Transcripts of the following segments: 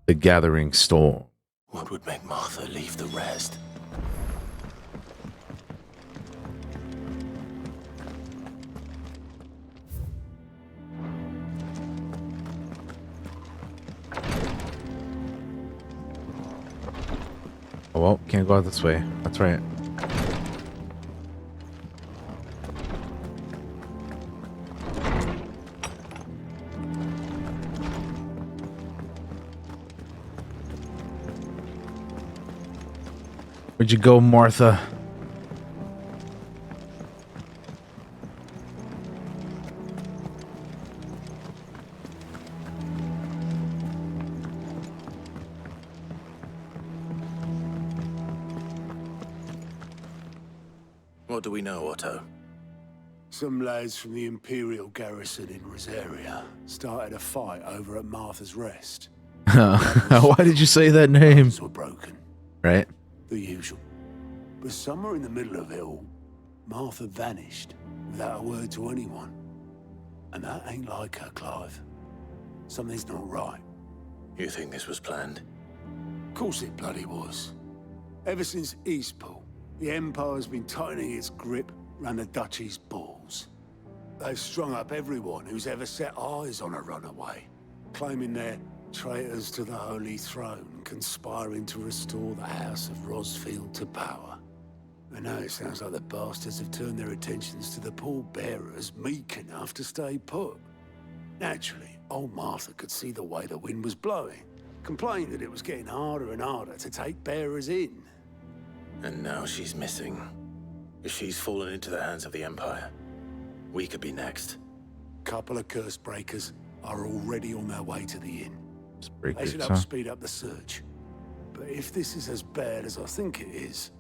The gathering storm. What would make Martha leave the rest? Oh well, can't go out this way. That's right. Where'd you go, Martha? What do we know, Otto? Some lads from the Imperial garrison in Rosaria started a fight over at Martha's Rest. Why did you say that name? Arms were broken, Right? the usual. But somewhere in the middle of it all, Martha vanished without a word to anyone. And that ain't like her, Clive. Something's not right. You think this was planned? Of course it bloody was. Ever since Eastpool, the Empire's been tightening its grip round the Duchy's balls. They've strung up everyone who's ever set eyes on a runaway, claiming they're traitors to the Holy Throne, conspiring to restore the House of Rosfield to power. And now it sounds like the bastards have turned their attentions to the pallbearers meek enough to stay put. Naturally, old Martha could see the way the wind was blowing, complained that it was getting harder and harder to take bearers in. And now she's missing. If she's fallen into the hands of the Empire, we could be next. Couple of curse breakers are already on their way to the inn. They should Breakers, help speed up the search. But if this is as bad as I think it is,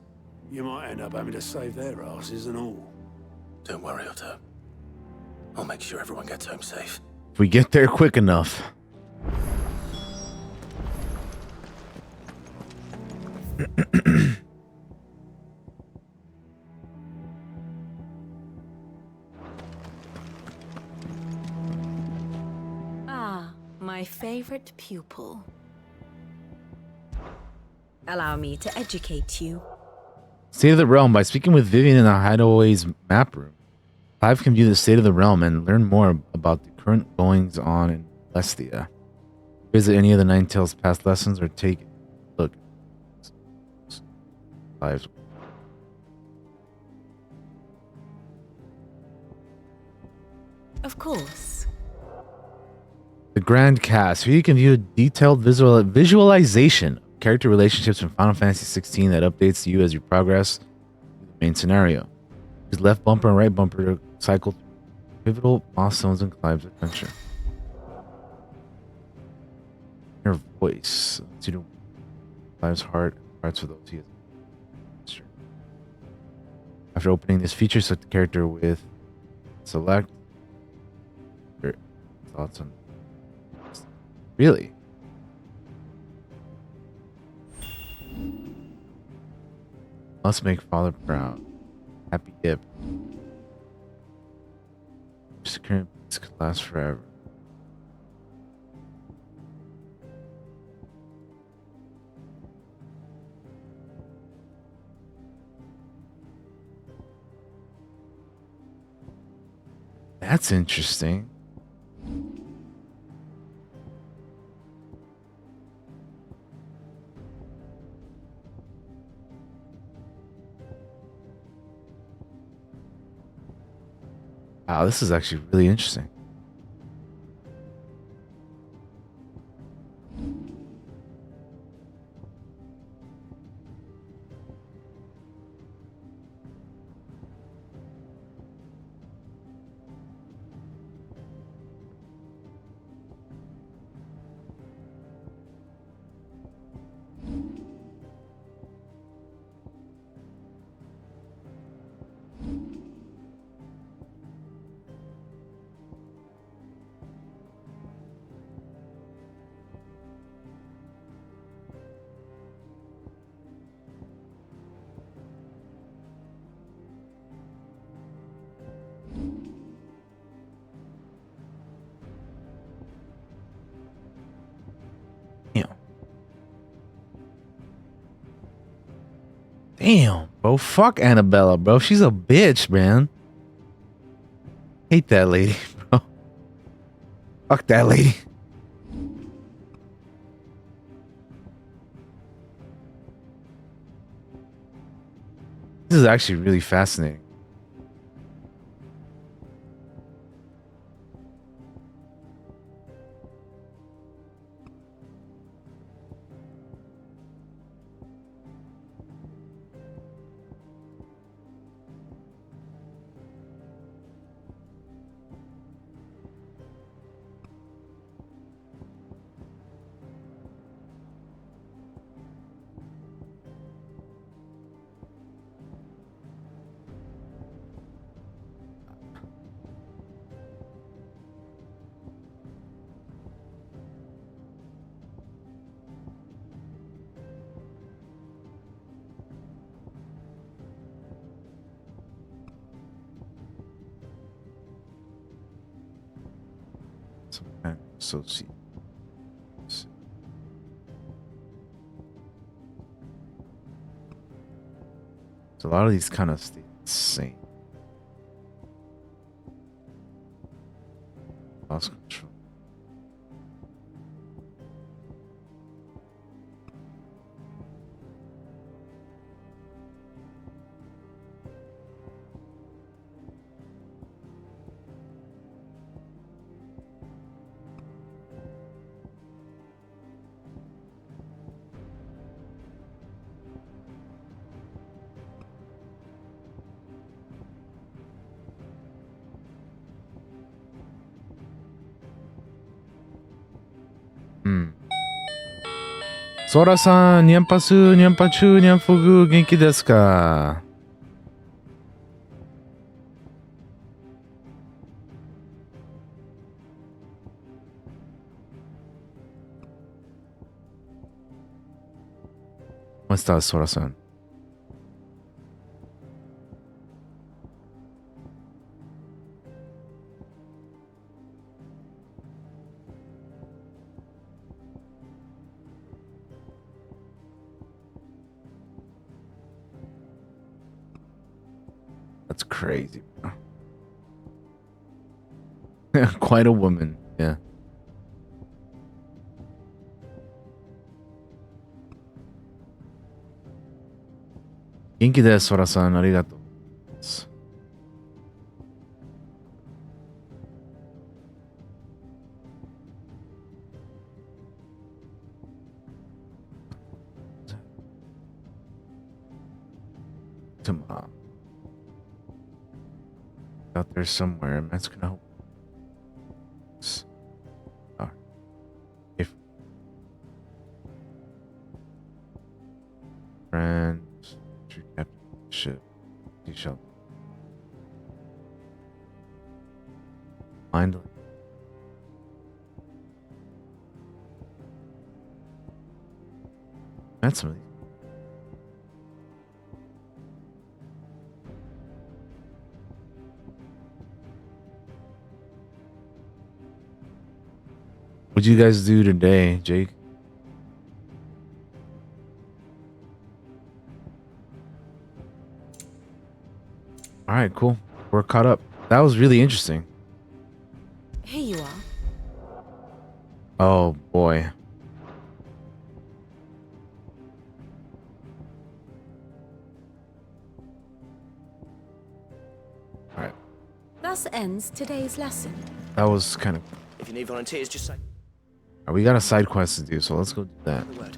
you might end up having to save their asses and all. Don't worry, Otto. I'll make sure everyone gets home safe. If we get there quick enough. My favorite pupil. Allow me to educate you. State of the realm. By speaking with Vivian in the Hideaway's map room, Clive can view the state of the realm and learn more about the current goings on in Lesthia. Visit any of the Nine Tails past lessons or take a look. Clive's. Of course. The Grand Cast. Here you can view a detailed visualization of character relationships from Final Fantasy XVI that updates you as you progress through the main scenario. Use left bumper and right bumper to cycle through pivotal milestones in Clive's adventure. Your voice. Let's do Clive's heart and parts of those he has. After opening this feature, select the character with select your thoughts on. Really? Must make father proud. Happy hip. Security could last forever. That's interesting. Wow, this is actually really interesting. Damn, bro. Fuck Annabella, bro. She's a bitch, man. Hate that lady, bro. Fuck that lady. This is actually really fascinating. Some kind of associate. So a lot of these kind of stay the same. Lost control. Sora さん、ニャンパス、ニャンパチュー、ニャンフグ、元気ですか? ¿Cómo estás, Sora さん? That's crazy, bro. Quite a woman, yeah. Genki desu, Sora-san. Arigatou. Tomorrow. Out there somewhere. That's gonna help. Oh. If friends, captain ship, you shall find. Met some of these. What'd you guys do today, Jake? All right, cool. We're caught up. That was really interesting. Here you are. Oh, boy. All right. Thus ends today's lesson. That was kind of... If you need volunteers, just say We got a side quest to do, so let's go do that. the word.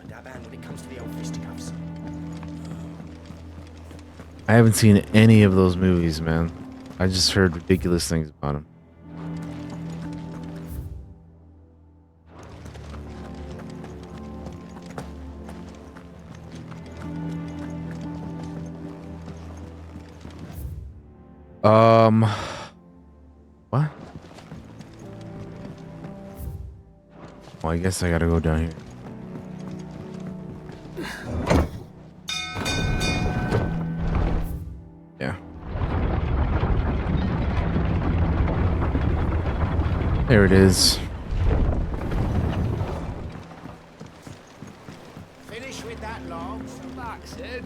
And our band when it comes to the old fisticuffs. I haven't seen any of those movies, man. I just heard ridiculous things about them. What? Well, I guess I gotta go down here. Yeah. There it is. Finish with that long, so Mark said.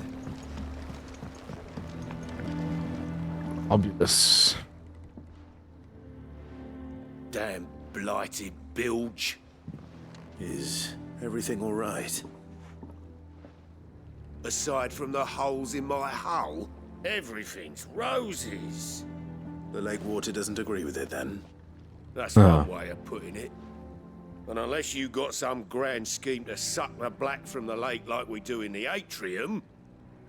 Obvious. Damn blighted bilge. Is everything all right? Aside from the holes in my hull, everything's roses. The lake water doesn't agree with it then? That's one way of putting it. And unless you got some grand scheme to suck the black from the lake like we do in the atrium,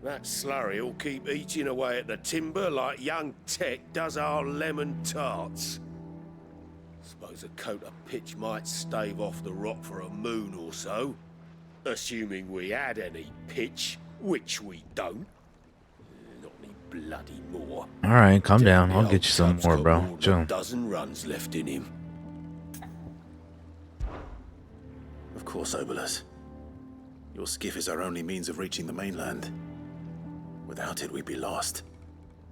that slurry will keep eating away at the timber like young Tech does our lemon tarts. Suppose a coat of pitch might stave off the rock for a moon or so. Assuming we had any pitch, which we don't. Not any bloody more. Alright, calm down. I'll get you some more, bro. Chill. A dozen runs left in him. Of course, Obolus. Your skiff is our only means of reaching the mainland. Without it, we'd be lost.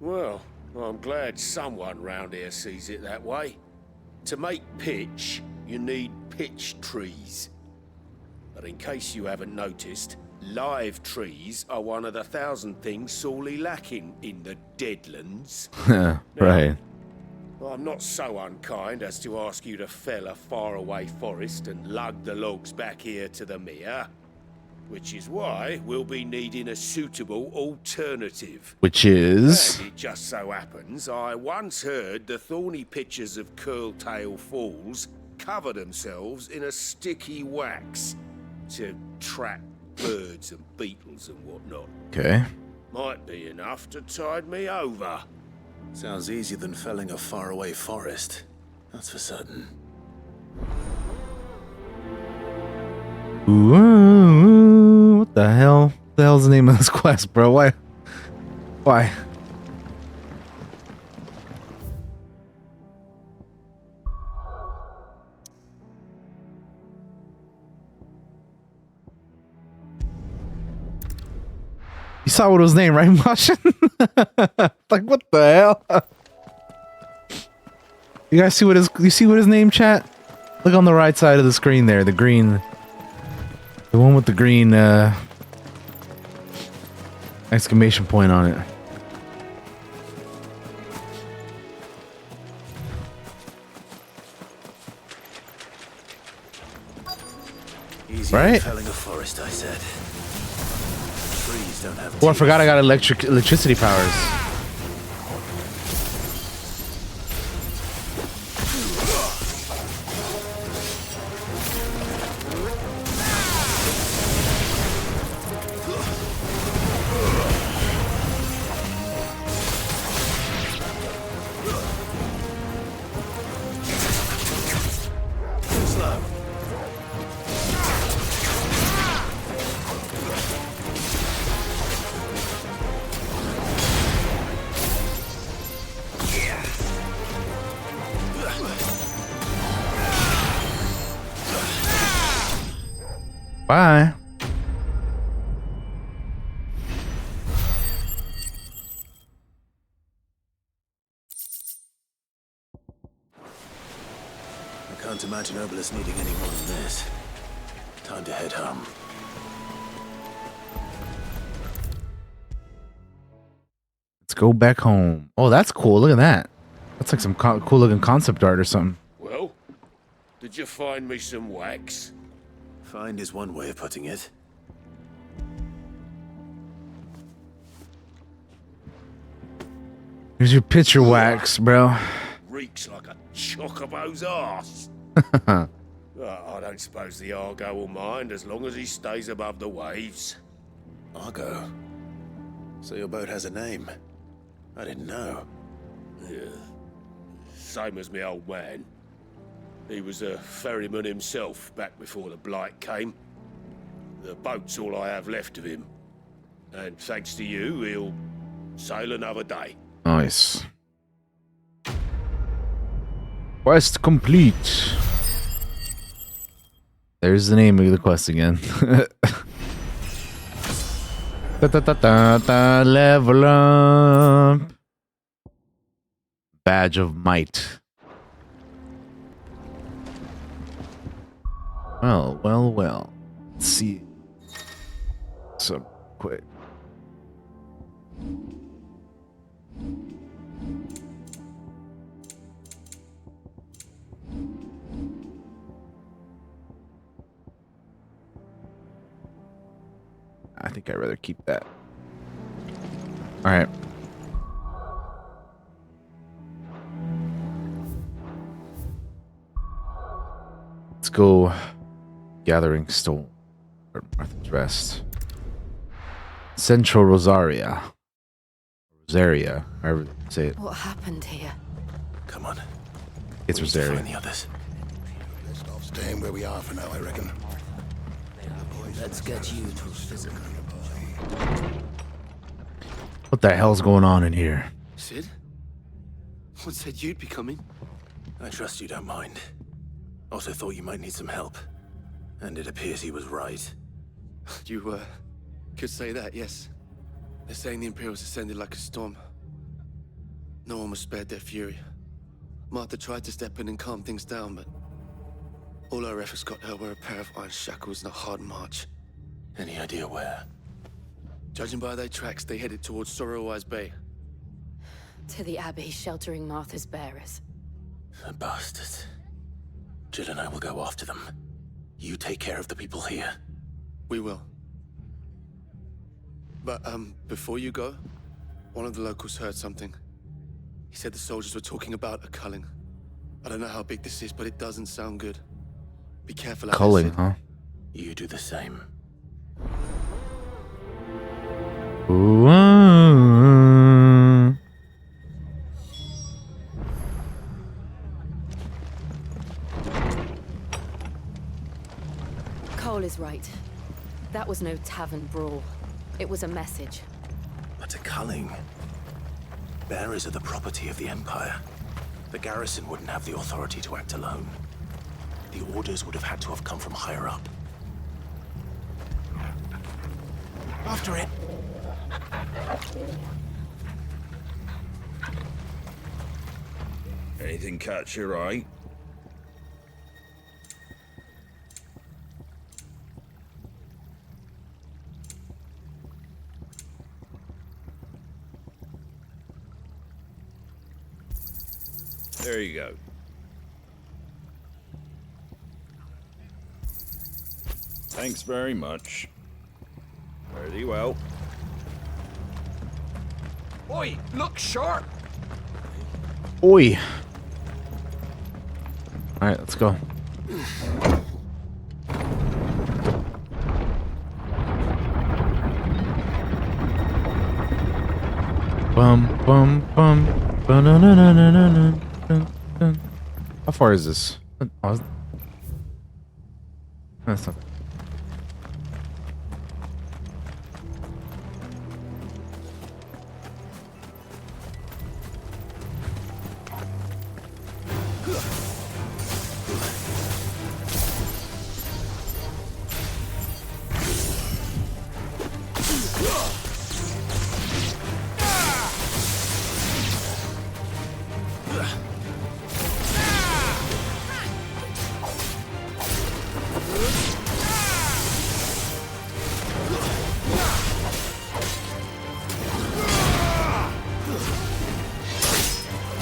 Well, I'm glad someone round here sees it that way. To make pitch, you need pitch trees. But in case you haven't noticed, live trees are one of the 1,000 things sorely lacking in the Deadlands. Right. Now, I'm not so unkind as to ask you to fell a faraway forest and lug the logs back here to the mere. Which is why we'll be needing a suitable alternative. Which is... And it just so happens, I once heard the thorny pitchers of Curltail Falls cover themselves in a sticky wax to trap birds and beetles and whatnot. Okay. Might be enough to tide me over. Sounds easier than felling a faraway forest. That's for certain. Ooh, what the hell? What the hell's the name of this quest, bro? Why? Why? You saw what it was named, right, Martian? Like, what the hell? You guys see what his name, chat? Look on the right side of the screen there, the green. The one with the green exclamation point on it. Easy right? felling a forest, I said. Trees don't have Oh, I teeth. forgot I got electricity powers. Slow. Bye. I can't imagine Obolus needing any more than this. Time to head home. Let's go back home. Oh, that's cool. Look at that. That's like some cool looking concept art or something. Well, did you find me some wax? Find is one way of putting it. Here's your picture wax, bro. Reeks like a chocobo's arse. I don't suppose the Argo will mind as long as he stays above the waves. Argo. So your boat has a name. I didn't know. Yeah. Same as me old man. He was a ferryman himself back before the blight came. The boat's all I have left of him. And thanks to you, he'll sail another day. Nice. Quest complete. There's the name of the quest again. Level up. Badge of Might. Well. Let's see. some quick. I think I'd rather keep that. All right. Let's go. Gathering Stone. Or Martha's Rest. Central Rosaria. Rosaria, however you say it. What happened here? Come on. It's We need to Rosaria. find the others. Best off staying where we are for now, I reckon. Let's get you to physical. What the hell's going on in here? Sid? What said you'd be coming? I trust you don't mind. Also thought you might need some help. And it appears he was right. You, could say that, yes. They're saying the Imperials ascended like a storm. No one was spared their fury. Martha tried to step in and calm things down, but all our efforts got her were a pair of iron shackles and a hard march. Any idea where? Judging by their tracks, they headed towards Sorrowwise Bay. To the Abbey sheltering Martha's bearers. The bastards. Jill and I will go after them. You take care of the people here. We will. But, before you go, one of the locals heard something. He said the soldiers were talking about a culling. I don't know how big this is, but it doesn't sound good. Be careful out there, Culling, Sid. huh? You do the same. Ooh, Cole is right. That was no tavern brawl. It was a message. But a culling. Bearers are the property of the Empire. The garrison wouldn't have the authority to act alone. The orders would have had to have come from higher up. After it. Anything catch your eye? There you go. Thanks very much. Very well. Oi, look sharp! Oi. All right, let's go. Bum bum bum. Ba-na-na-na-na-na-na-na. How far is this? Oh, that's not.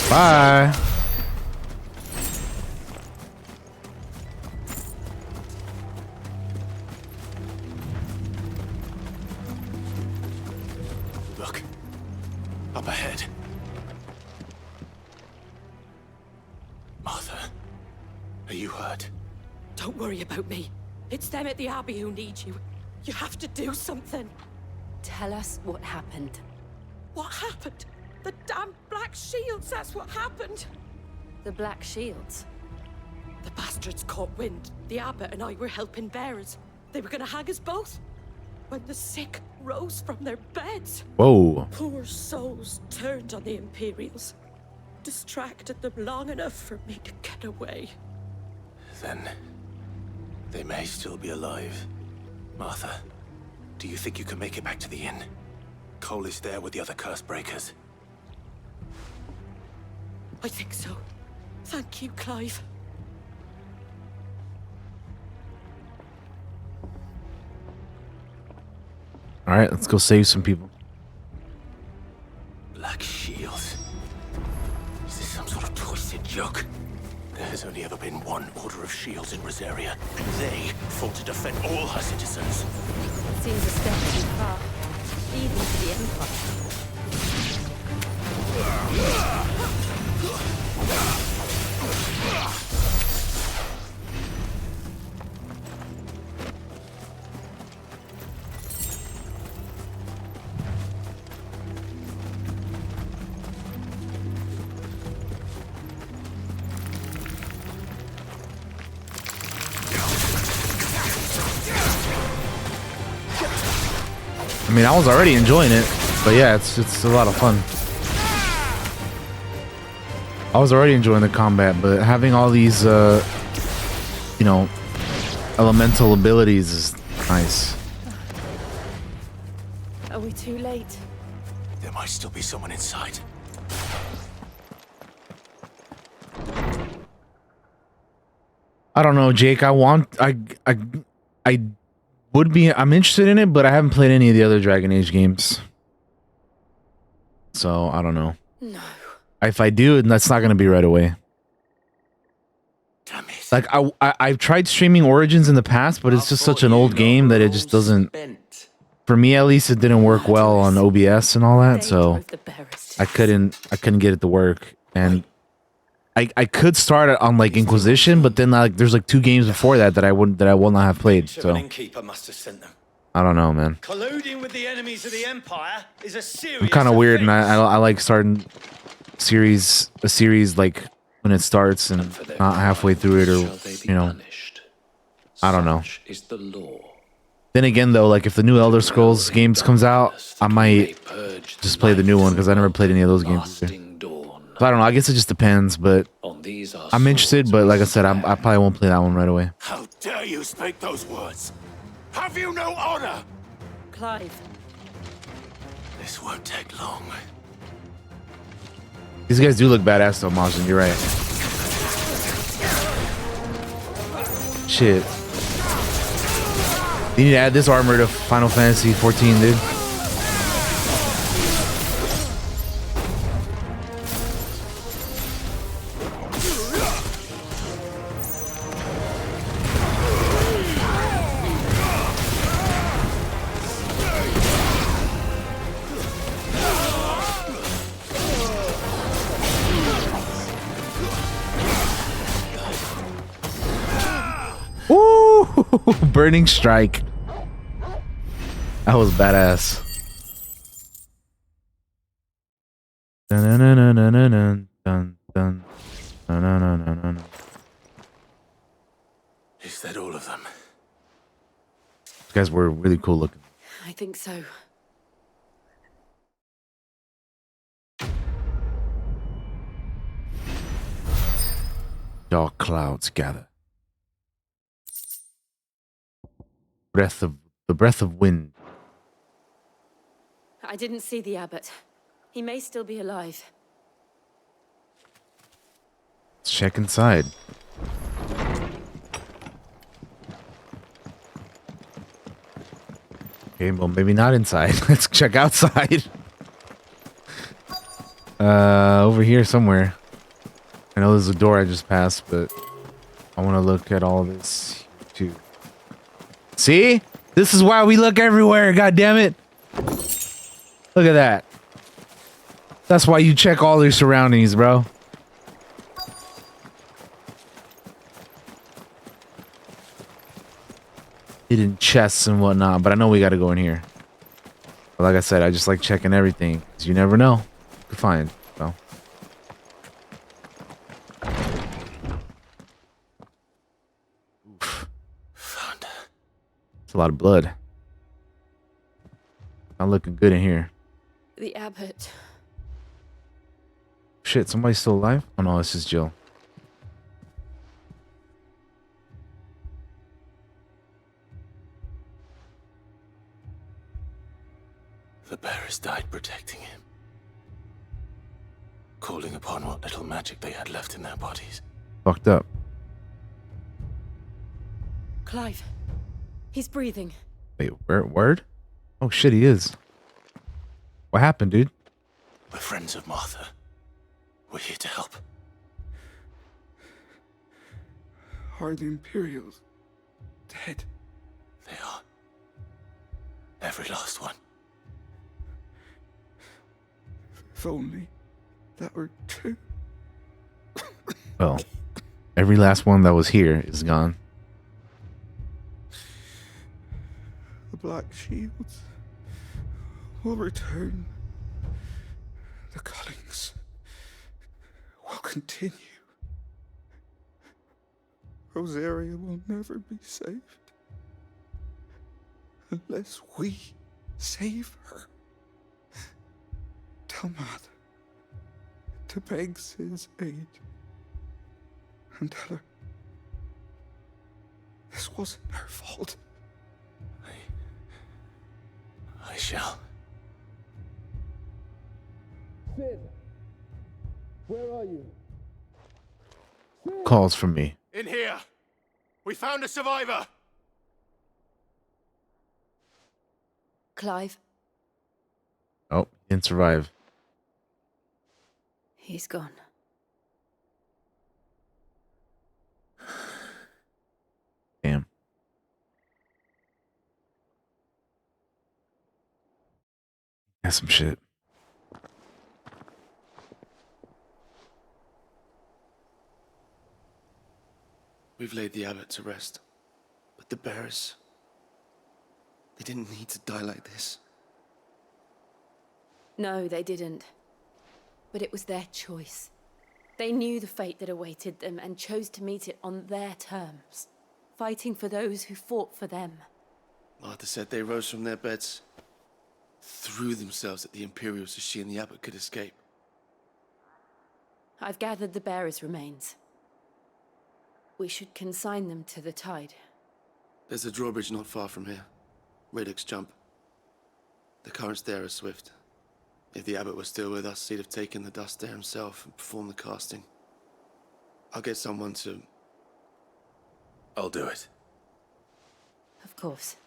Bye. Look. Up ahead. Martha. Are you hurt? Don't worry about me. It's them at the Abbey who need you. You have to do something. Tell us what happened. What happened? The damn Black Shields, that's what happened. The Black Shields. The bastards caught wind. The Abbot and I were helping bearers. They were gonna hang us both. When the sick rose from their beds. Whoa. Poor souls turned on the Imperials. Distracted them long enough for me to get away. Then they may still be alive. Martha, do you think you can make it back to the inn? Cole is there with the other curse breakers. I think so. Thank you, Clive. All right, let's go save some people. Black shields. Is this some sort of twisted joke? There has only ever been one order of shields in Rosaria, and they fought to defend all her citizens. It seems a step too far, even for the Empire. I mean, I was already enjoying it, but yeah, it's a lot of fun. I was already enjoying the combat, but having all these, you know, elemental abilities is nice. Are we too late? There might still be someone inside. I don't know, Jake. I would be. I'm interested in it, but I haven't played any of the other Dragon Age games, so I don't know. No. If I do, that's not going to be right away. Damn it. Like I've tried streaming Origins in the past, but it's just such an old game that it just doesn't. For me, at least, it didn't work well on OBS and all that, so I couldn't get it to work. And I could start it on like Inquisition, but then like there's like 2 games before that I will not have played. So Innkeeper must have sent them. I don't know, man. Colluding with the enemies of the Empire is a serious. I'm kind of weird, and I like starting a series like when it starts and not halfway through it, or you know, I don't know. Is the law. Then again, though, like if the new Elder Scrolls games comes out, I might just play the new one because I never played any of those games either. So I don't know. I guess it just depends, but I'm interested. But like I said, I probably won't play that one right away. How dare you speak those words? Have you no honor? Clive. This won't take long. These guys do look badass though, Mazin. You're right. Shit. You need to add this armor to Final Fantasy 14, dude. Burning Strike. That was badass. Is that all of them? These guys were really cool looking. I think so. Dark clouds gather. The breath of wind. I didn't see the abbot. He may still be alive. Let's check inside. Okay, well, maybe not inside. Let's check outside. Over here somewhere. I know there's a door I just passed, but I want to look at all this too. See? This is why we look everywhere, god damn it. Look at that. That's why you check all your surroundings, bro. Hidden chests and whatnot, but I know we gotta go in here. But like I said, I just like checking everything, because you never know. You can find, so. Oof. It's a lot of blood. Not looking good in here. The abbot. Shit, somebody's still alive? Oh no, this is Jill. The bearers died protecting him. Calling upon what little magic they had left in their bodies. Fucked up. Clive. He's breathing. Wait, word? Oh shit, he is. What happened, dude? We're friends of Martha. We're here to help. Are the Imperials dead? They are. Every last one. If only that were true. Well, every last one that was here is gone. The Black Shields will return. The cuttings will continue. Rosaria will never be saved unless we save her. Tell Mother to beg Sid's aid and tell her this wasn't her fault. I shall. Sid, where are you? Calls from me. In here! We found a survivor! Clive, Oh, he didn't survive. he's gone. Damn. That's some shit. We've laid the abbot to rest, but the bearers, they didn't need to die like this. No, they didn't. But it was their choice. They knew the fate that awaited them and chose to meet it on their terms, fighting for those who fought for them. Martha said they rose from their beds, threw themselves at the Imperials so she and the abbot could escape. I've gathered the bearers' remains. We should consign them to the tide. There's a drawbridge not far from here. Radix Jump. The currents there are swift. If the abbot was still with us, he'd have taken the dust there himself and performed the casting. I'll get someone to... I'll do it. Of course.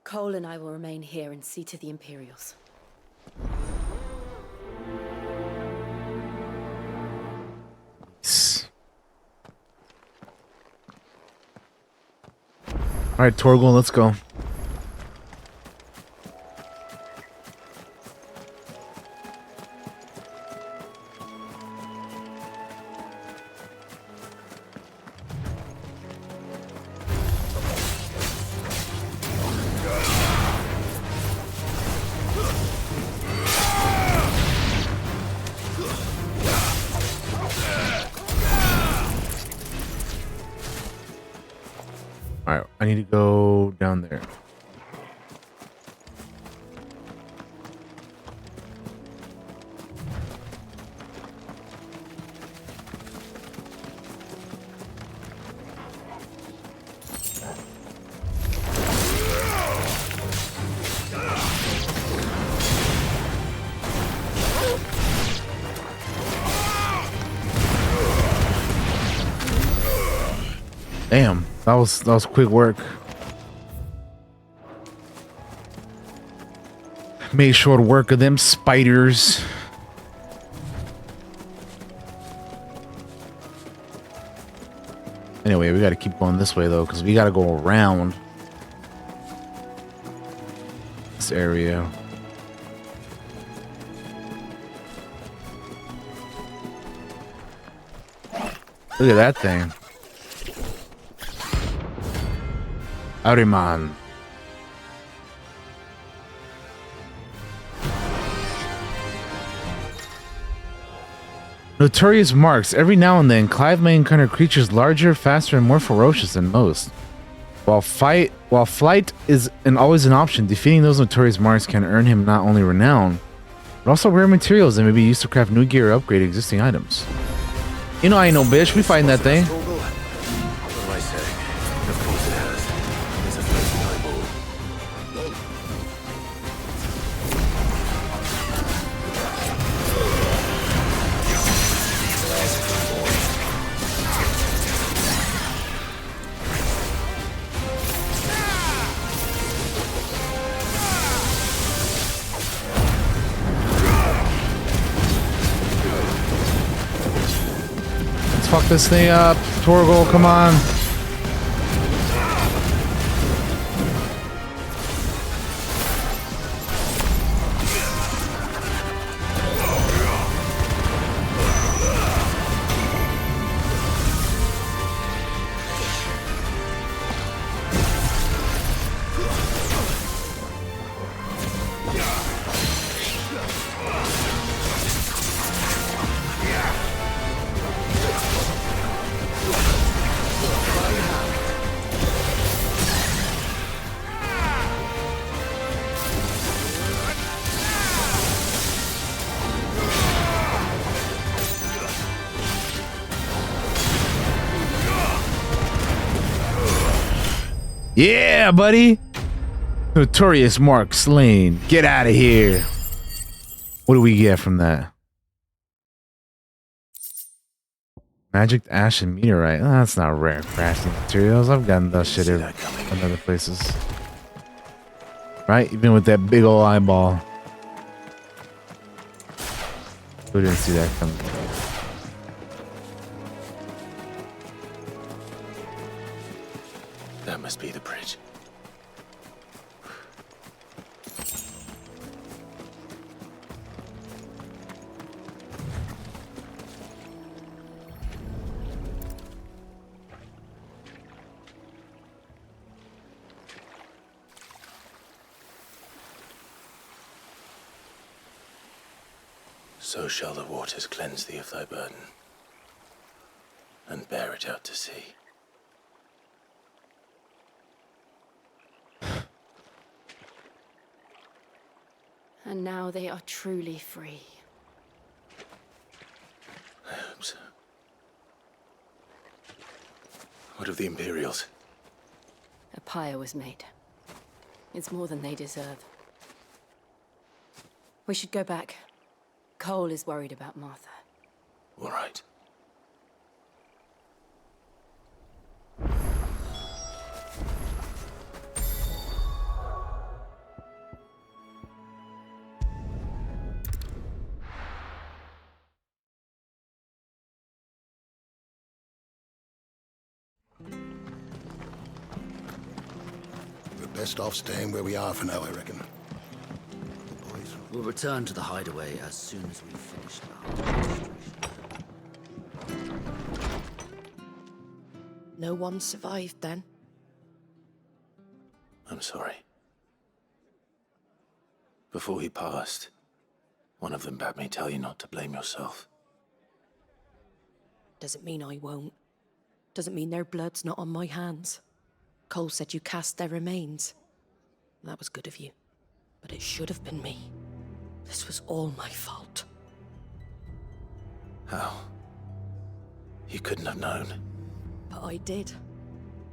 Cole and I will remain here and see to the Imperials. All right, Torgal, let's go. All right, I need to go down there. Damn, that was quick work. Made short work of them spiders. Anyway, we got to keep going this way though, because we got to go around this area. Look at that thing. Ariman. Notorious marks. Every now and then, Clive may encounter creatures larger, faster, and more ferocious than most. While flight is always an option, defeating those notorious marks can earn him not only renown, but also rare materials that may be used to craft new gear or upgrade existing items. You know I ain't no bitch. We fighting that thing. What do I say? Of course it has. It's a floating eyeball. this thing up. Torgal, come on. Yeah, buddy. Notorious Mark slain. Get out of here. What do we get from that? Magic ash and meteorite. Oh, that's not rare crafting materials. I've gotten that shit in other places. Right? Even with that big old eyeball. Who didn't see that coming? That must be the bridge. So shall the waters cleanse thee of thy burden, and bear it out to sea. And now they are truly free. I hope so. What of the Imperials? A pyre was made. It's more than they deserve. We should go back. Cole is worried about Martha. All right. We're best off staying where we are for now, I reckon. We'll return to the hideaway as soon as we've finished our registration. No one survived then? I'm sorry. Before he passed, one of them bade me tell you not to blame yourself. Doesn't mean I won't. Doesn't mean their blood's not on my hands. Cole said you cast their remains. That was good of you. But it should have been me. This was all my fault. How? You couldn't have known. But I did.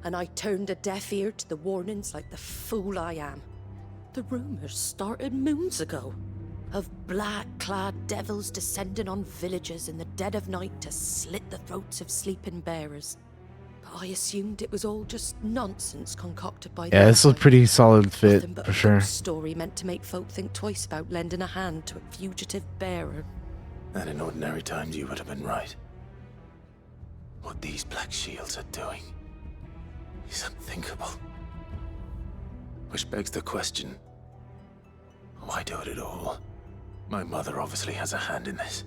And I turned a deaf ear to the warnings like the fool I am. The rumors started moons ago. Of black-clad devils descending on villages in the dead of night to slit the throats of sleeping bearers. But I assumed it was all just nonsense concocted by Yeah, this is a pretty solid fit, Nothing but for a sure. story meant to make folk think twice about lending a hand to a fugitive bearer. And in ordinary times you would have been right. What these Black Shields are doing is unthinkable. Which begs the question, why do it at all? My mother obviously has a hand in this.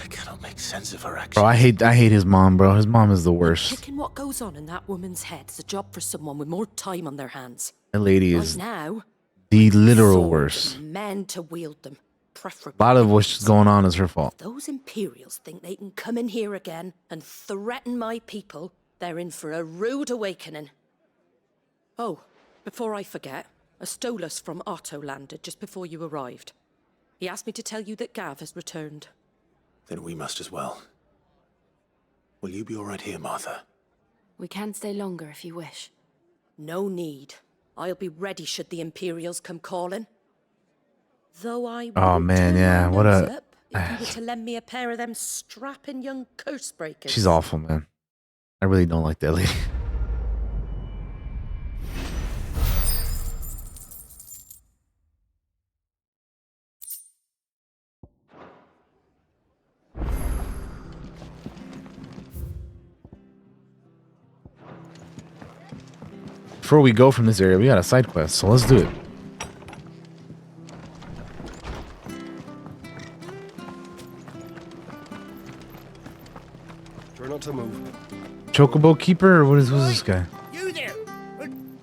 I cannot make sense of her actions. Bro, I hate his mom, bro. His mom is the worst. Picking what goes on in that woman's head is a job for someone with more time on their hands. That lady Right is now, the literal sword worst. and men to wield them, A preferably. lot of what's going on is her fault. Those Imperials think they can come in here again and threaten my people. They're in for a rude awakening. Oh, before I forget, a Stolas from Otto landed just before you arrived. He asked me to tell you that Gav has returned. Then we must as well. Will you be all right here, Martha? We can stay longer if you wish. No need. I'll be ready should the Imperials come calling. Though I Oh, wouldn't man, turn yeah, my what nose a- up if you were to lend me a pair of them strapping young curse breakers. She's awful, man. I really don't like that lady. before we go from this area, we got a side quest, so let's do it. Try not to move. Chocobo keeper, or who's this guy? You there!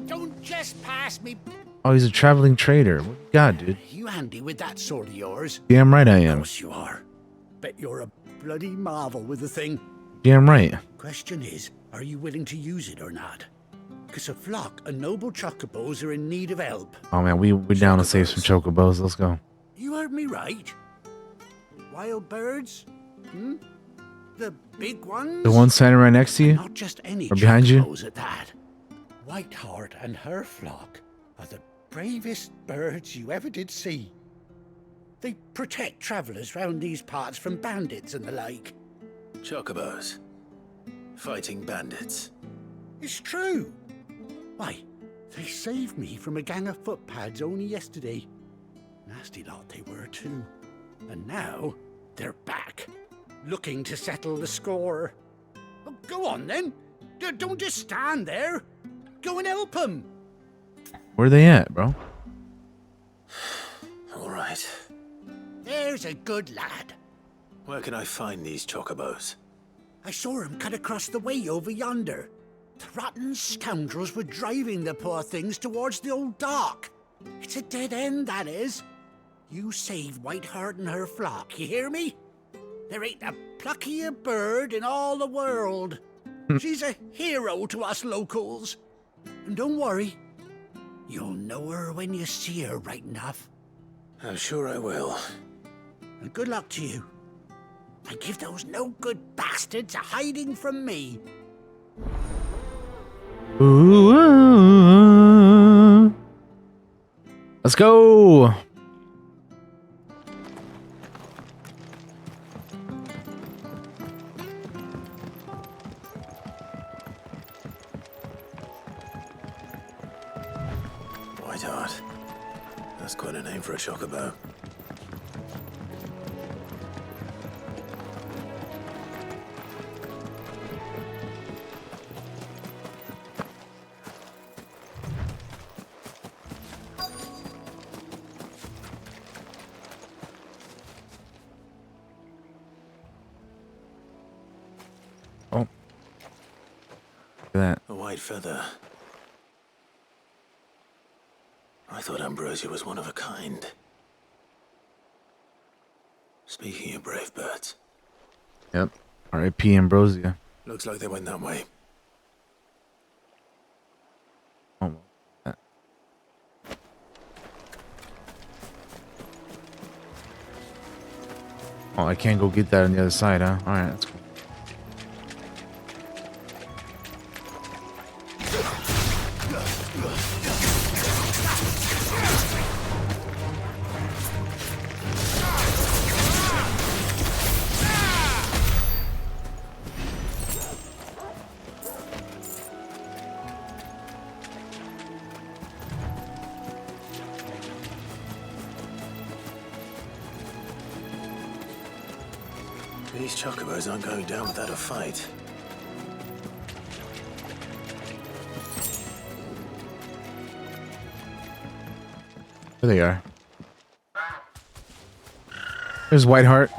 Don't just pass me. Oh, he's a traveling trader. What you got, dude? You handy with that sword of yours? Damn right I am. Of course you are. Bet you're a bloody marvel with the thing. Damn right. Question is, are you willing to use it or not? Because a flock of noble chocobos are in need of help. Oh man, we're down to save some chocobos. Let's go. You heard me right. Wild birds? Hmm? The big ones? The one standing right next to you? Not just any or behind you? chocobos at that. Whiteheart and her flock are the bravest birds you ever did see. They protect travelers round these parts from bandits and the like. Chocobos. Fighting bandits. It's true. Why, they saved me from a gang of footpads only yesterday. Nasty lot they were too. And now they're back, looking to settle the score. Oh, go on then. Don't just stand there. Go and help them. Where they at, bro? All right. There's a good lad. Where can I find these chocobos? I saw him cut across the way over yonder. The rotten scoundrels were driving the poor things towards the old dock. It's a dead end, that is. You save Whiteheart and her flock, you hear me? There ain't a pluckier bird in all the world. She's a hero to us locals. And don't worry, you'll know her when you see her right enough. I'm sure I will. And good luck to you. And give those no-good bastards a hiding from me. Ooh, let's go. Whiteheart. That's quite a name for a chocobo. Oh. Look at that. A white feather. I thought Ambrosia was one of a kind. Speaking of brave birds. Yep. R.I.P. Ambrosia. Looks like they went that way. Oh, oh, I can't go get that on the other side, huh? Alright, that's cool. These chocobos aren't going down without a fight. There they are. There's Whiteheart.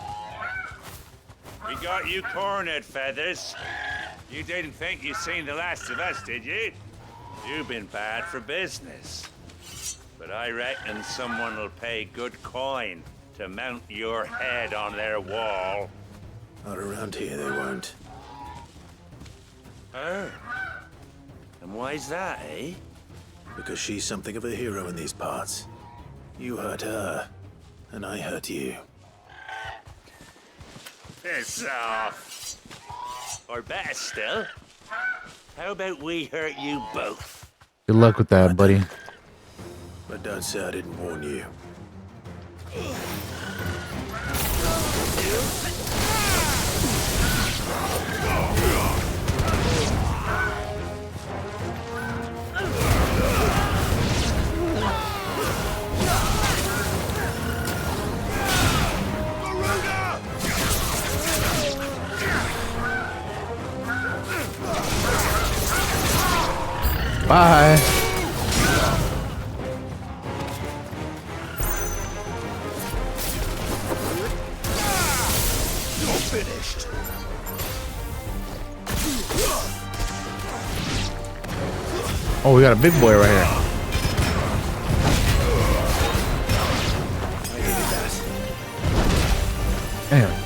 We got you cornered, Feathers. You didn't think you'd seen the last of us, did you? You've been bad for business. But I reckon someone will pay good coin to mount your head on their wall. Not around here, they won't. Oh. And why's that, eh? Because she's something of a hero in these parts. You hurt her, and I hurt you. Piss off. Or better still, how about we hurt you both? Good luck with that, buddy. But don't say I didn't warn you. Bye. You're finished. Oh, we got a big boy right here. Damn.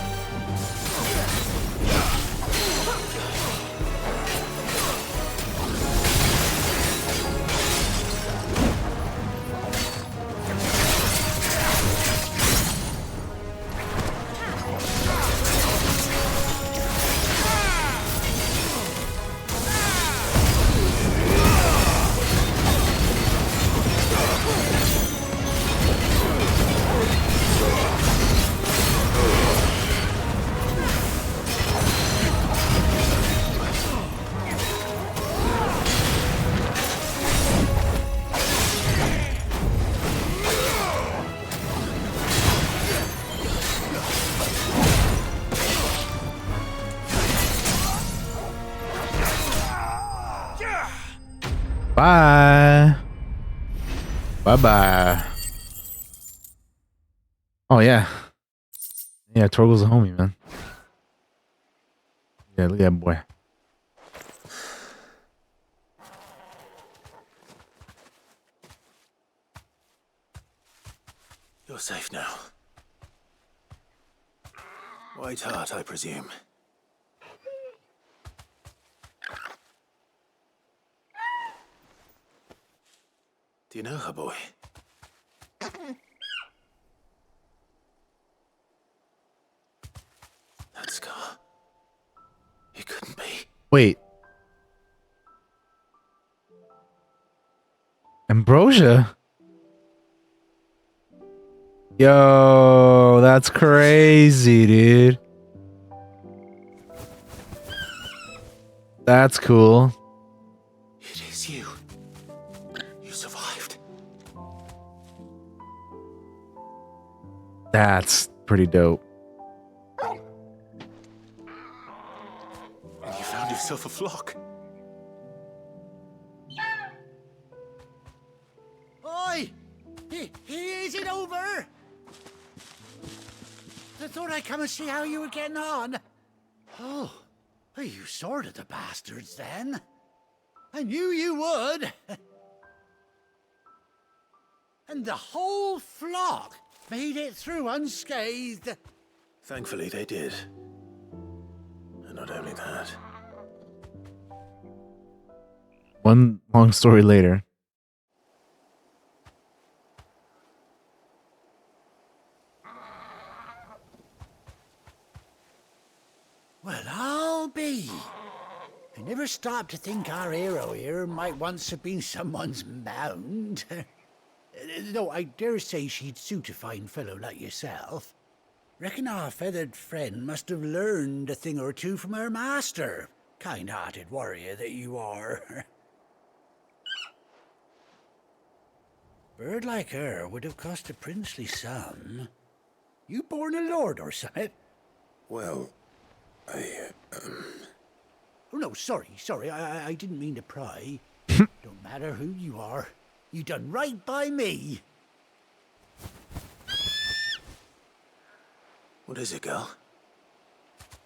Bye. Bye-bye. Oh, yeah. Yeah, Torgal's a homie, man. Yeah, look at that boy. You're safe now. White Hart, I presume. Do you know her, boy? That scar. It couldn't be. Wait. Ambrosia? Yo, that's crazy, dude. That's cool. It is you. You survived. That's pretty dope. And you found yourself a flock. Oi! Is it over? I thought I'd come and see how you were getting on. Oh, well, you sorted the bastards then. I knew you would. And the whole flock made it through unscathed. Thankfully, they did. And not only that. One long story later. Well, I'll be. I never stopped to think our hero here might once have been someone's mound. Though I dare say she'd suit a fine fellow like yourself. Reckon our feathered friend must have learned a thing or two from her master. Kind-hearted warrior that you are. Bird like her would have cost a princely sum. You born a lord or something? Well, Oh, no, sorry. I didn't mean to pry. Don't matter who you are. You done right by me. What is it, girl?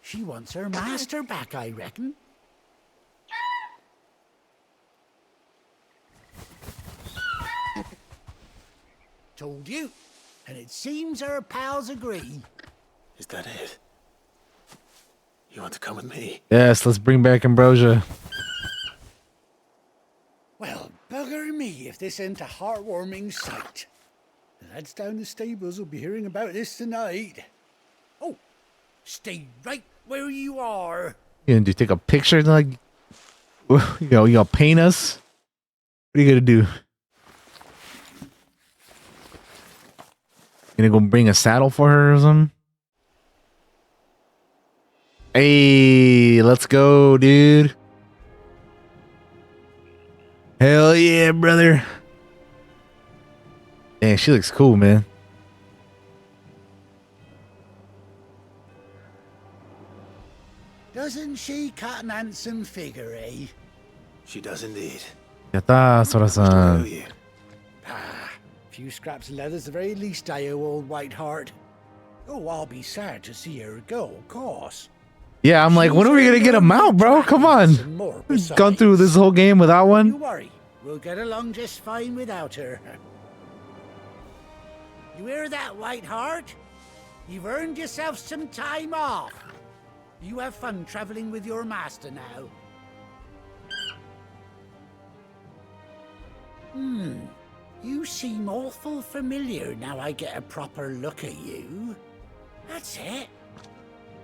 She wants her master back, I reckon. Told you. And it seems her pals agree. Is that it? You want to come with me? Yes, let's bring back Ambrosia. Well, bugger me if this ain't a heartwarming sight. The lads down the stables will be hearing about this tonight. Oh, stay right where you are. You gonna do take a picture? Like, you gonna paint us? What are you gonna do? Gonna go bring a saddle for her or something? Hey, let's go, dude. Hell yeah, brother. Damn, she looks cool, man. Doesn't she cut an handsome figure, eh? She does indeed. Yatta, Sora-san. Few scraps of leather's the very least I owe old Whiteheart. Oh, I'll be sad to see her go, of course. Yeah, I'm like, when are we gonna get a mount, bro? Come on. We've gone through this whole game without Don't one. you worry, we'll get along just fine without her. You hear that, Whiteheart? You've earned yourself some time off. You have fun traveling with your master now. You seem awful familiar now I get a proper look at you. That's it.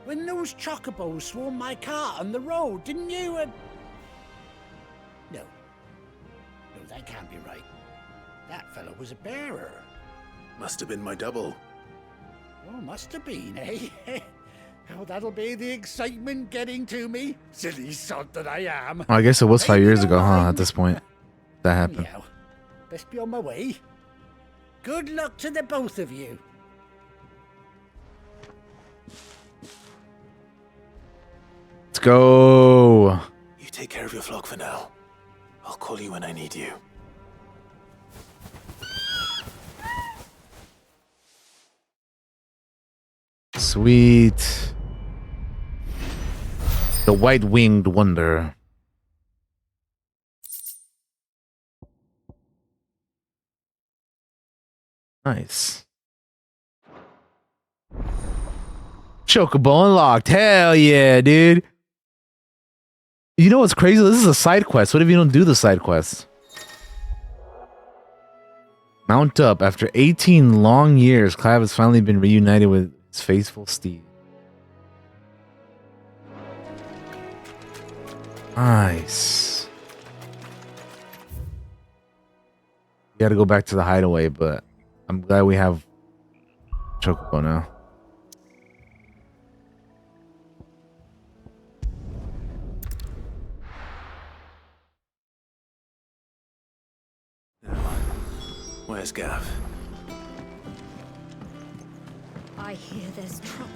When those chocobos swarmed my cart on the road, didn't you? No, that can't be right. That fellow was a bearer. Must have been my double. Oh, must have been, eh? Oh, that'll be the excitement getting to me. Silly sod that I am. I guess it was 5 years ago, huh? At this point, that happened. Anyhow, best be on my way. Good luck to the both of you. Let's go. You take care of your flock for now. I'll call you when I need you. Sweet. The white-winged wonder. Nice. Chocobo unlocked. Hell yeah, dude. You know what's crazy? This is a side quest. What if you don't do the side quest? Mount up. After 18 long years, Clav has finally been reunited with his faithful steed. Nice. We gotta go back to the hideaway, but I'm glad we have Chocobo now. Where's Gav? I hear there's trouble.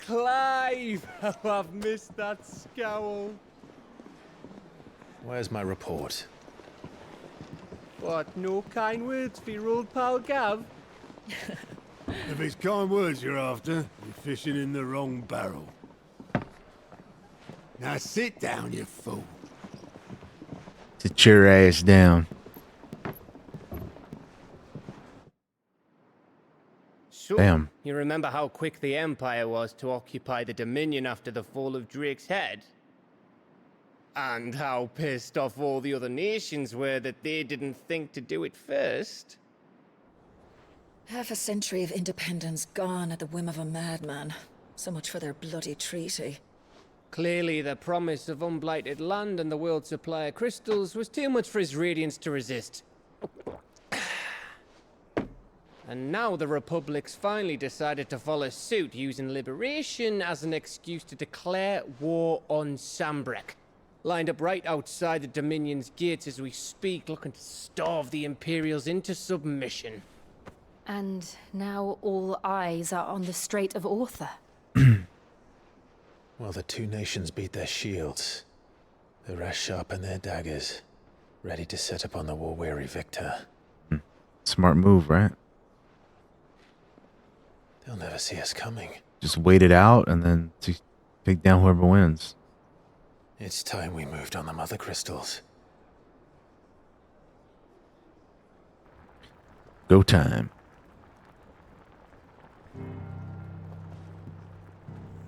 Clive! Oh, I've missed that scowl. Where's my report? What, no kind words for your old pal Gav? If it's kind words you're after, you're fishing in the wrong barrel. Now sit down, you fool. Sit your ass down. So, Damn. you remember how quick the Empire was to occupy the Dominion after the fall of Drake's head? And how pissed off all the other nations were that they didn't think to do it first? Half a century of independence gone at the whim of a madman. So much for their bloody treaty. Clearly, the promise of unblighted land and the world's supply of crystals was too much for his radiance to resist. And now the Republic's finally decided to follow suit, using liberation as an excuse to declare war on Sambrek. Lined up right outside the Dominion's gates as we speak, looking to starve the Imperials into submission. And now all eyes are on the Strait of Arthur. While the two nations beat their shields, the rest sharpen their daggers, ready to set upon the war-weary victor. Smart move, right? They'll never see us coming. Just wait it out and then take down whoever wins. It's time we moved on the mother crystals. Go time.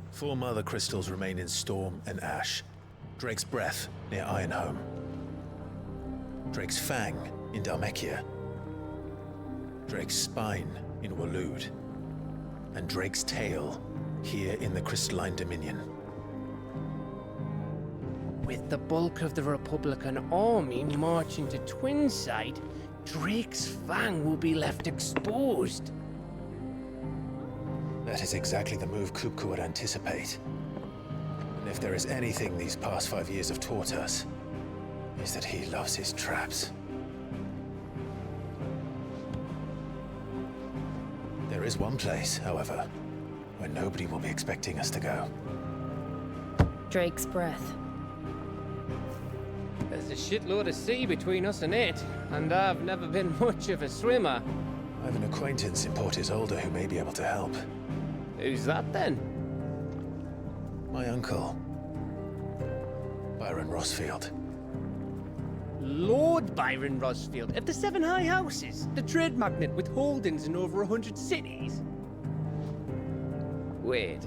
4 mother crystals remain in Storm and Ash. Drake's Breath near Ironhome. Drake's Fang in Dhalmekia. Drake's Spine in Waloed. And Drake's Tail here in the Crystalline Dominion. With the bulk of the Republican army marching to Twinside, Drake's Fang will be left exposed. That is exactly the move Kupku would anticipate. And if there is anything these past 5 years have taught us, is that he loves his traps. There is one place, however, where nobody will be expecting us to go. Drake's breath. There's a shitload of sea between us and it, and I've never been much of a swimmer. I have an acquaintance in Port Isolde who may be able to help. Who's that then? My uncle, Byron Rossfield. Lord Byron Rossfield of the Seven High Houses, the trade magnate with holdings in over 100 cities. Wait,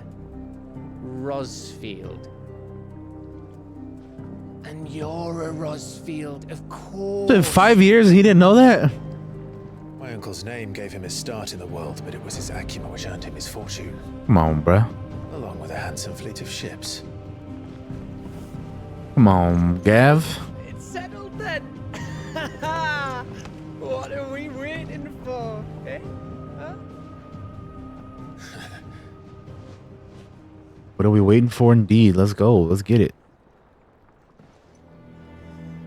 Rossfield. And you're a Rossfield, of course. In 5 years, he didn't know that? My uncle's name gave him his start in the world, but it was his acumen which earned him his fortune. Come on, bruh. Along with a handsome fleet of ships. Come on, Gav. It's settled then. What are we waiting for, eh? Huh? What are we waiting for indeed? Let's go. Let's get it.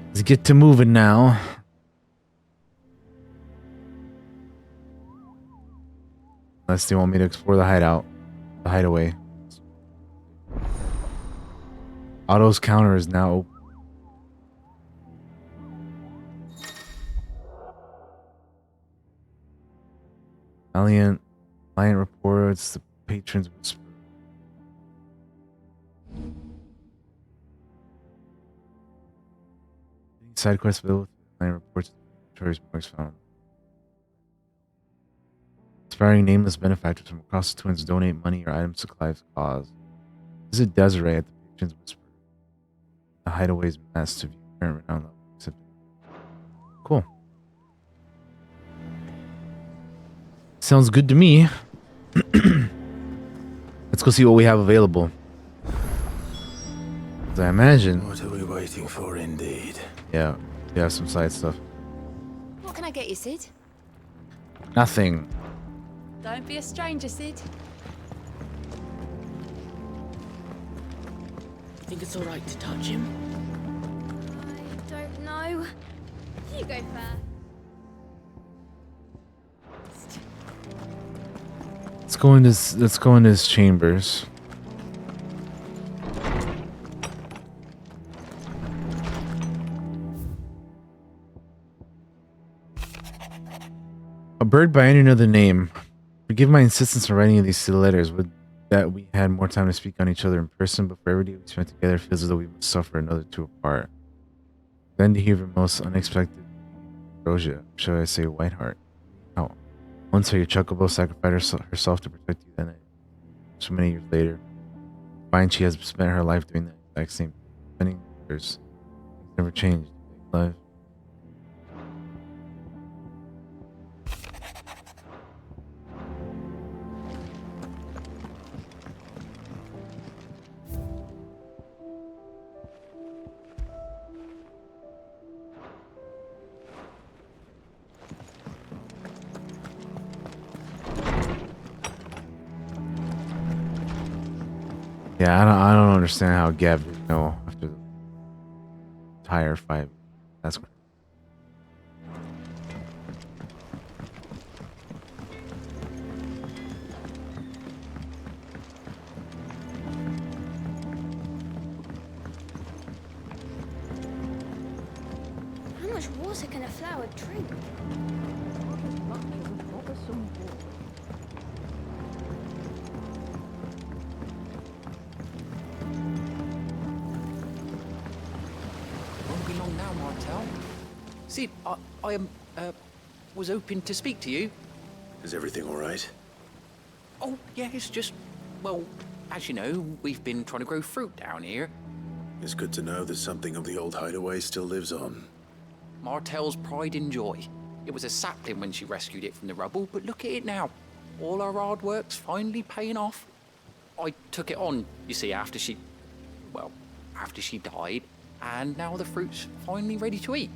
Let's get to moving now. Unless they want me to explore the hideout. The hideaway. Otto's counter is now open. Valiant reports the patrons whisper. Side quest available. Valiant reports the Victoria's marks found. Inspiring nameless benefactors from across the twins donate money or items to Clive's cause. Visit Desiree at the patrons whisper. The hideaway's mass to view current renown level. Except cool. Sounds good to me. Let's go see what we have available. As I imagine. What are we waiting for, indeed? Yeah, some side stuff. What can I get you, Sid? Nothing. Don't be a stranger, Sid. You think it's alright to touch him? I don't know. You go first. Let's go in his chambers. A bird by any other name. Forgive my insistence on writing these letters. Would that we had more time to speak on each other in person, but for every day we spent together, it feels as though we must suffer another two apart. Then to hear the most unexpected ambrosia, shall I say Whiteheart. Oh. Once her Chocobo sacrificed herself to protect you, then so many years later, find she has spent her life doing the exact same thing. Many years. Things never changed. Life. Yeah, I don't understand how Gav didn't know after the entire fight. That's crazy. How much water can a flower drink? Won't be long now, Martel. See, I was hoping to speak to you. Is everything all right? Oh, yeah, it's just, well, as you know, we've been trying to grow fruit down here. It's good to know that something of the old hideaway still lives on. Martel's pride and joy. It was a sapling when she rescued it from the rubble, but look at it now. All our hard work's finally paying off. I took it on, you see, after she died, and now the fruit's finally ready to eat.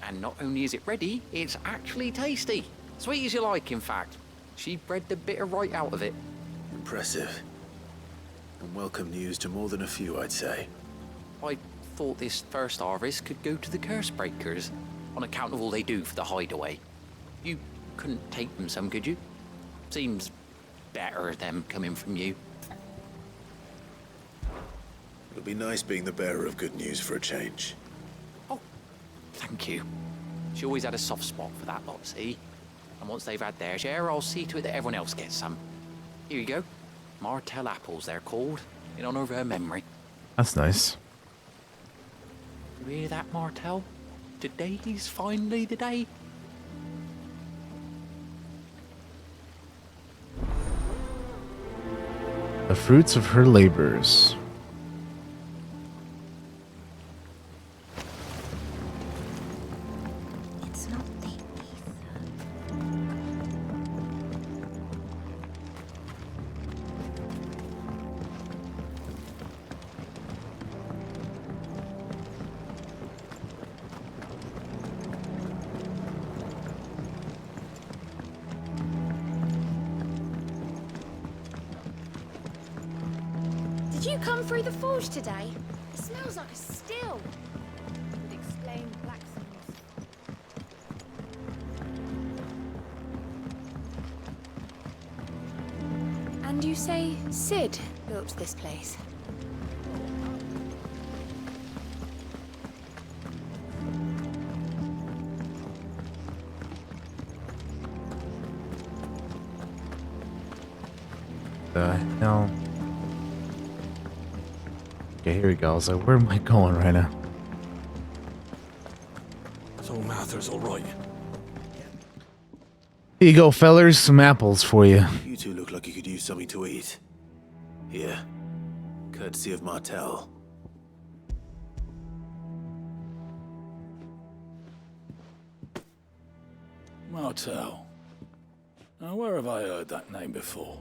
And not only is it ready, it's actually tasty. Sweet as you like, in fact. She bred the bitter right out of it. Impressive. And welcome news to more than a few, I'd say. I thought this first harvest could go to the curse breakers, on account of all they do for the hideaway. You couldn't take them some, could you? Seems better them coming from you. It'll be nice being the bearer of good news for a change. Thank you. She always had a soft spot for that lot, see? And once they've had their share, I'll see to it that everyone else gets some. Here you go. Martell apples, they're called, in honor of her memory. That's nice. You hear that, Martell? Today's finally the day. The fruits of her labors. It's not the Did you come through the forge today? It smells like a still. Would explain blacksmiths. And you say Sid built this place? The hell? Okay, here we go. I was like, where am I going right now? So Mather's all right. Here you go, fellers. Some apples for you. You two look like you could use something to eat. Here. Courtesy of Martell. Martell. Now, where have I heard that name before?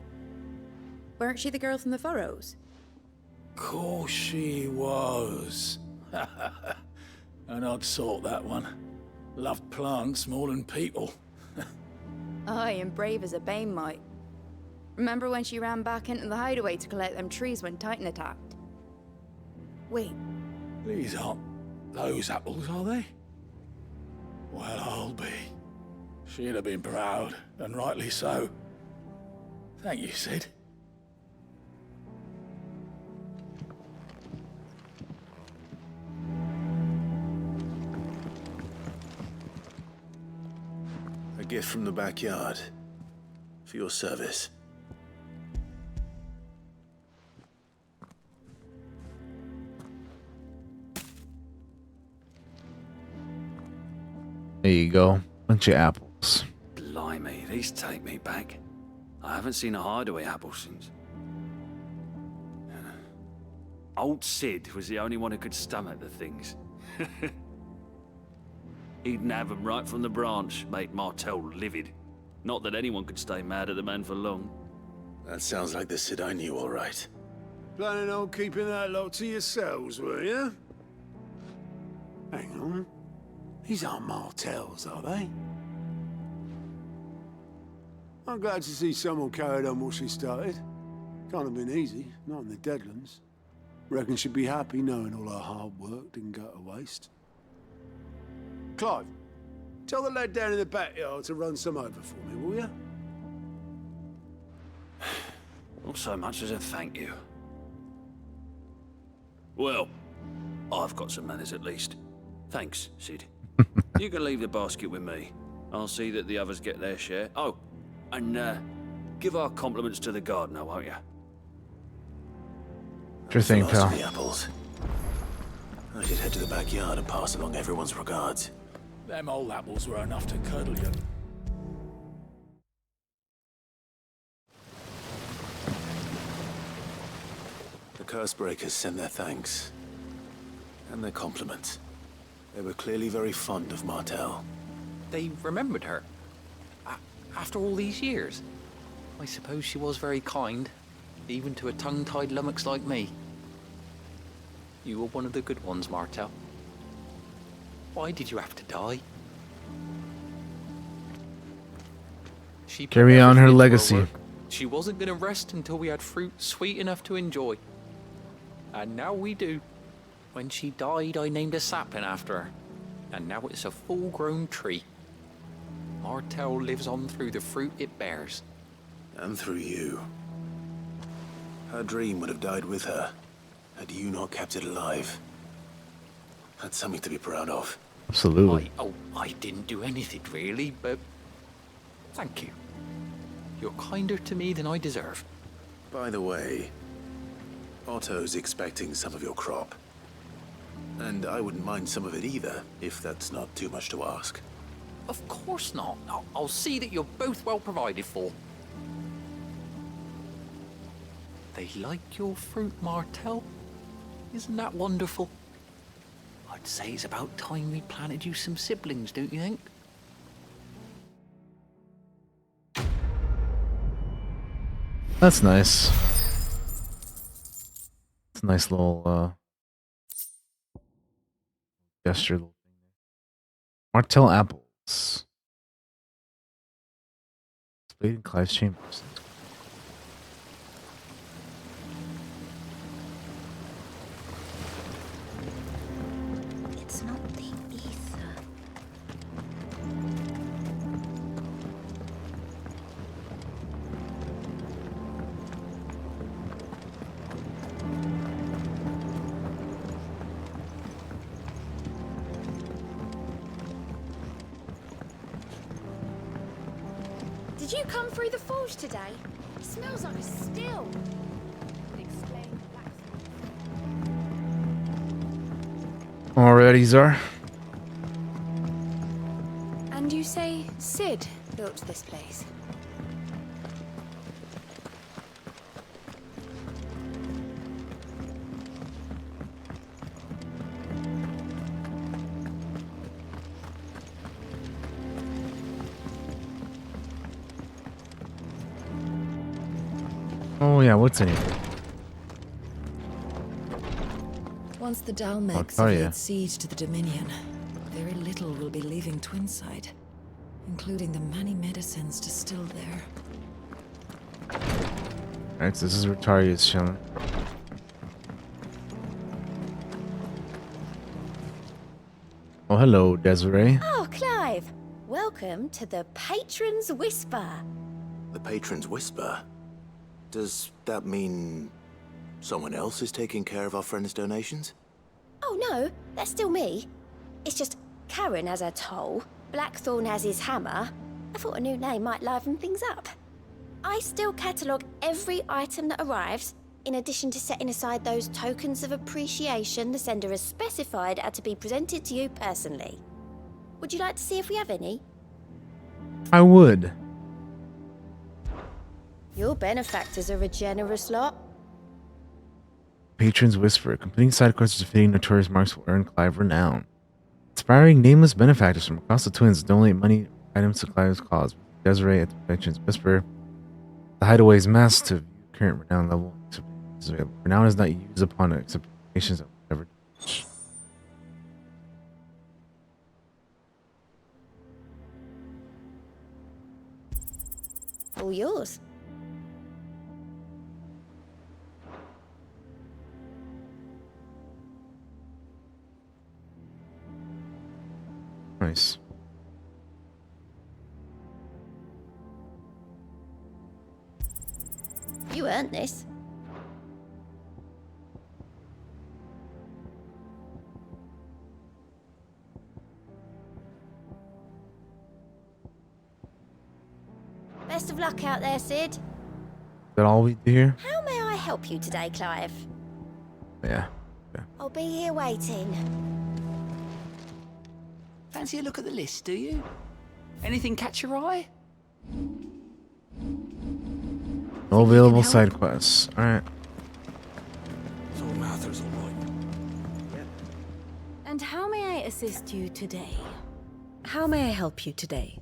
Weren't she the girl from the Furrows? Course she was. An odd sort, that one. Loved plants more than people. Aye, and brave as a bane might. Remember when she ran back into the hideaway to collect them trees when Titan attacked? Wait, These aren't those apples, are they? Well, I'll be. She'd have been proud, and rightly so. Thank you, Sid. A gift from the backyard. For your service. There you go. Bunch of apples. Blimey, these take me back. I haven't seen a hideaway apple since. Old Sid was the only one who could stomach the things. He'd nab them right from the branch, made Martell livid. Not that anyone could stay mad at the man for long. That sounds like the Sid I knew, all right. Planning on keeping that lot to yourselves, were you? Hang on. These aren't Martells, are they? I'm glad to see someone carried on what she started. Can't have been easy, not in the Deadlands. Reckon she'd be happy knowing all her hard work didn't go to waste. Clive, tell the lad down in the backyard to run some over for me, will you? Not so much as a thank you. Well, I've got some manners at least. Thanks, Sid. You can leave the basket with me. I'll see that the others get their share. Oh, and give our compliments to the gardener, won't you? Sure thing, Thanks for pal. the apples. I should head to the backyard and pass along everyone's regards. Them old apples were enough to curdle you. The Cursebreakers send their thanks. And their compliments. They were clearly very fond of Martell. They remembered her. After all these years. I suppose she was very kind. even to a tongue-tied lummox like me. You were one of the good ones, Martel. Why did you have to die? She put Carry on her everything into legacy. work. She wasn't going to rest until we had fruit sweet enough to enjoy. And now we do. When she died, I named a sapling after her. And now it's a full-grown tree. Martel lives on through the fruit it bears. And through you. Her dream would have died with her, had you not kept it alive. That's something to be proud of. Absolutely. I didn't do anything really, but thank you. You're kinder to me than I deserve. By the way, Otto's expecting some of your crop. And I wouldn't mind some of it either, if that's not too much to ask. Of course not. I'll see that you're both well provided for. They like your fruit, Martel. Isn't that wonderful? I'd say it's about time we planted you some siblings, don't you think? That's nice. It's a nice little gesture. Little thing there. Martel apples. Displayed in Clive's chambers. It's not the ether. Did you come through the forge today? It smells like a still. Explain Alrighty, Zar. And you say Sid built this place? Oh yeah, what's in here? Once the Dalmex Oh, have yeah. laid siege to the Dominion, very little will be leaving Twinside, including the many medicines distilled there. Alright, so this is where Taria's chilling. Oh, hello, Desiree. Oh, Clive! Welcome to the Patron's Whisper. The Patron's Whisper? Does that mean someone else is taking care of our friend's donations? Oh no, that's still me. It's just Karen has her toll, Blackthorn has his hammer. I thought a new name might liven things up. I still catalogue every item that arrives, in addition to setting aside those tokens of appreciation the sender has specified are to be presented to you personally. Would you like to see if we have any? I would. Your benefactors are a generous lot. Patron's Whisper. Completing side quests defeating notorious marks will earn Clive renown. Inspiring nameless benefactors from across the twins donate money items to Clive's cause. Desiree at the Patron's Whisper. The Hideaway's mask to view current renown level. Is available. Renown is not used upon acceptations that will never touch. All yours. Nice. You earned this. Best of luck out there, Sid. Is that all we do here? How may I help you today, Clive? Yeah. I'll be here waiting. Fancy a look at the list, do you? Anything catch your eye? No available side quests. Alright. So Mather's all right. And how may I assist you today? How may I help you today?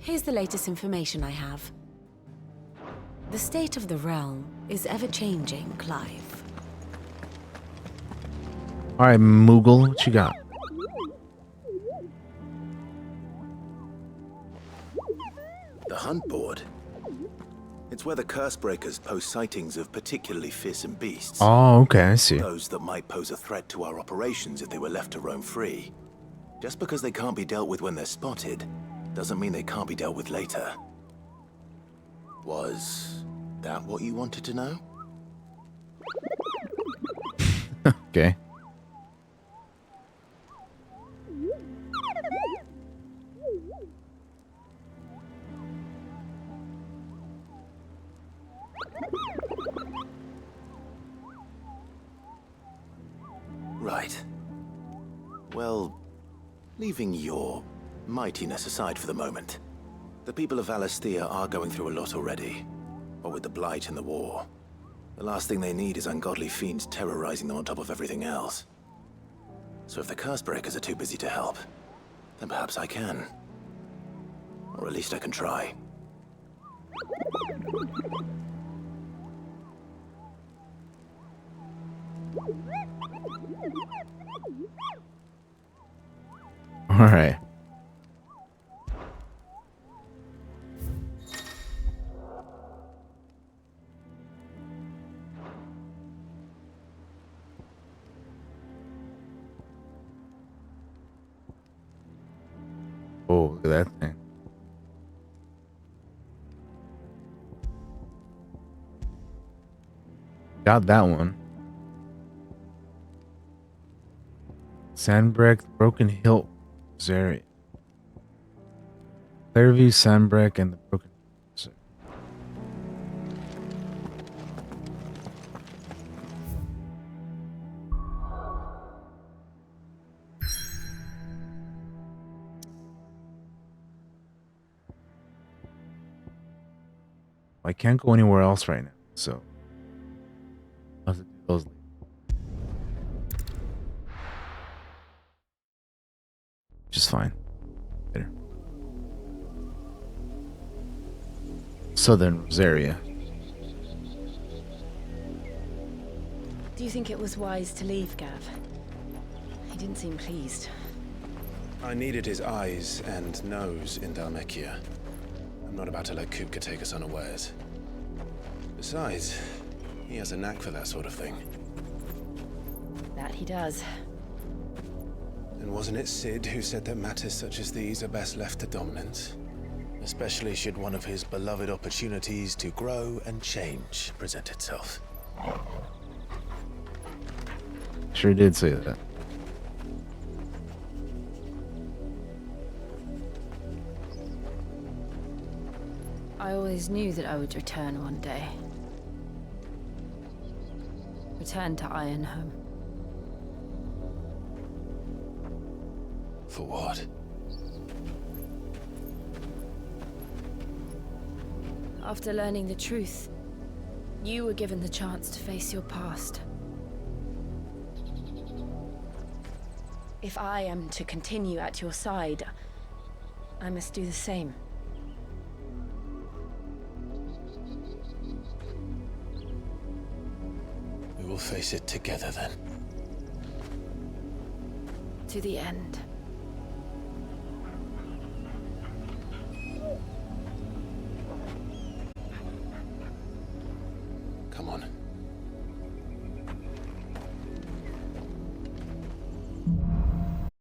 Here's the latest information I have. The state of the realm is ever-changing, Clive. All right, Moogle, what you got? The hunt board. It's where the curse breakers post sightings of particularly fearsome beasts. Oh, okay, I see. Those that might pose a threat to our operations if they were left to roam free. Just because they can't be dealt with when they're spotted, doesn't mean they can't be dealt with later. Was that what you wanted to know? Okay. Right. Well, leaving your mightiness aside for the moment, the people of Valisthea are going through a lot already. What with the Blight and the war. The last thing they need is ungodly fiends terrorizing them on top of everything else. So if the curse breakers are too busy to help, then perhaps I can. Or at least I can try. All right. Oh, look at that thing. Got that one. Sandbreck, Broken Hill, Zeri. Clearview, Sandbreck, and the Broken Hill. I can't go anywhere else right now, so I'll have to do those later. Which is fine. Later. Southern Rosaria. Do you think it was wise to leave, Gav? He didn't seem pleased. I needed his eyes and nose in Dhalmekia. I'm not about to let Kupka take us unawares. Besides, he has a knack for that sort of thing. That he does. And wasn't it Sid who said that matters such as these are best left to dominance? Especially should one of his beloved opportunities to grow and change present itself. Sure did say that. I always knew that I would return one day. Return to Ironhome. For what? After learning the truth, you were given the chance to face your past. If I am to continue at your side, I must do the same. We will face it together then. To the end. Come on.